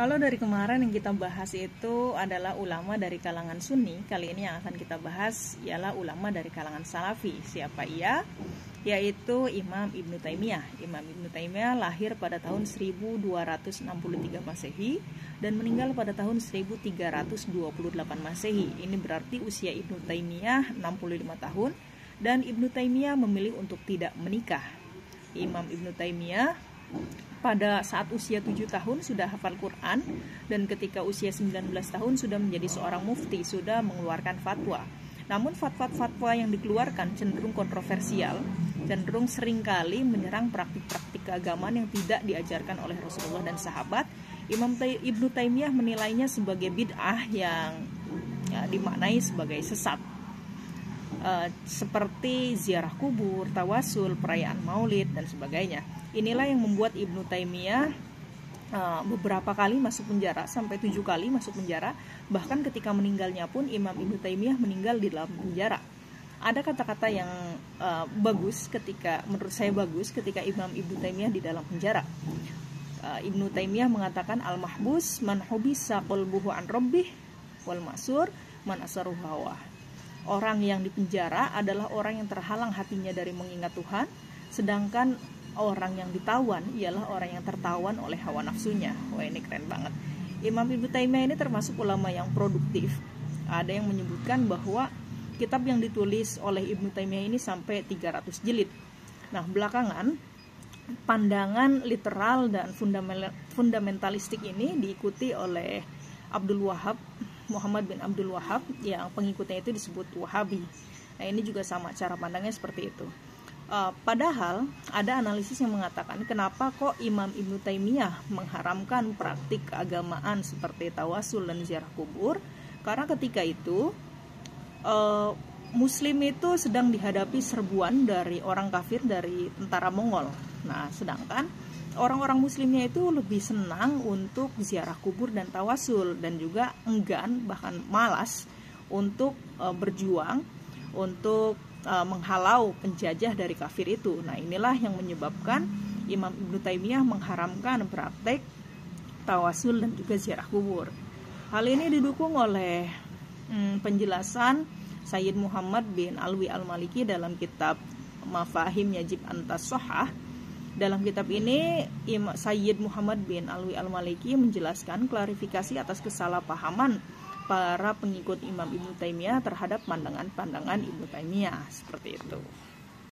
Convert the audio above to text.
Kalau dari kemarin yang kita bahas itu adalah ulama dari kalangan Sunni, kali ini yang akan kita bahas ialah ulama dari kalangan Salafi. Siapa ia? Yaitu Imam Ibnu Taimiyah. Imam Ibnu Taimiyah lahir pada tahun 1263 Masehi dan meninggal pada tahun 1328 Masehi. Ini berarti usia Ibnu Taimiyah 65 tahun dan Ibnu Taimiyah memilih untuk tidak menikah. Imam Ibnu Taimiyah pada saat usia 7 tahun sudah hafal Quran dan ketika usia 19 tahun sudah menjadi seorang mufti, sudah mengeluarkan fatwa. Namun fatwa-fatwa yang dikeluarkan cenderung kontroversial, cenderung seringkali menyerang praktik-praktik keagamaan yang tidak diajarkan oleh Rasulullah dan sahabat. Imam Ibnu Taimiyah menilainya sebagai bid'ah yang dimaknai sebagai sesat. Seperti ziarah kubur, tawasul, perayaan maulid dan sebagainya. Inilah yang membuat Ibnu Taimiyah beberapa kali masuk penjara, sampai 7 kali masuk penjara. Bahkan ketika meninggalnya pun Imam Ibnu Taimiyah meninggal di dalam penjara. Ada kata-kata yang bagus menurut saya bagus ketika Imam Ibnu Taimiyah di dalam penjara. Ibnu Taimiyah mengatakan al-mahbus man hubisa qalbuhu an rabbih wal ma'sur man asaruhu hawa. Orang yang dipenjara adalah orang yang terhalang hatinya dari mengingat Tuhan, sedangkan orang yang ditawan ialah orang yang tertawan oleh hawa nafsunya. Wah, ini keren banget. Imam Ibnu Taimiyah ini termasuk ulama yang produktif. Ada yang menyebutkan bahwa kitab yang ditulis oleh Ibnu Taimiyah ini sampai 300 jilid. Nah, belakangan pandangan literal dan fundamentalistik ini diikuti oleh Muhammad bin Abdul Wahab, yang pengikutnya itu disebut Wahabi. Nah, ini juga sama cara pandangnya seperti itu. Padahal ada analisis yang mengatakan kenapa kok Imam Ibnu Taimiyah mengharamkan praktik keagamaan seperti tawasul dan ziarah kubur. Karena ketika itu Muslim itu sedang dihadapi serbuan dari orang kafir, dari tentara Mongol. Nah, sedangkan orang-orang muslimnya itu lebih senang untuk ziarah kubur dan tawasul, dan juga enggan, bahkan malas untuk berjuang untuk menghalau penjajah dari kafir itu. Nah, inilah yang menyebabkan Imam Ibnu Taimiyah mengharamkan praktek tawasul dan juga ziarah kubur. Hal ini didukung oleh penjelasan Sayyid Muhammad bin Alwi al-Maliki dalam kitab Mafahim Yajib Antas-Sohah. Dalam kitab ini Sayyid Muhammad bin Alwi al-Maliki menjelaskan klarifikasi atas kesalahpahaman para pengikut Imam Ibnu Taimiyah terhadap pandangan-pandangan Ibnu Taimiyah seperti itu.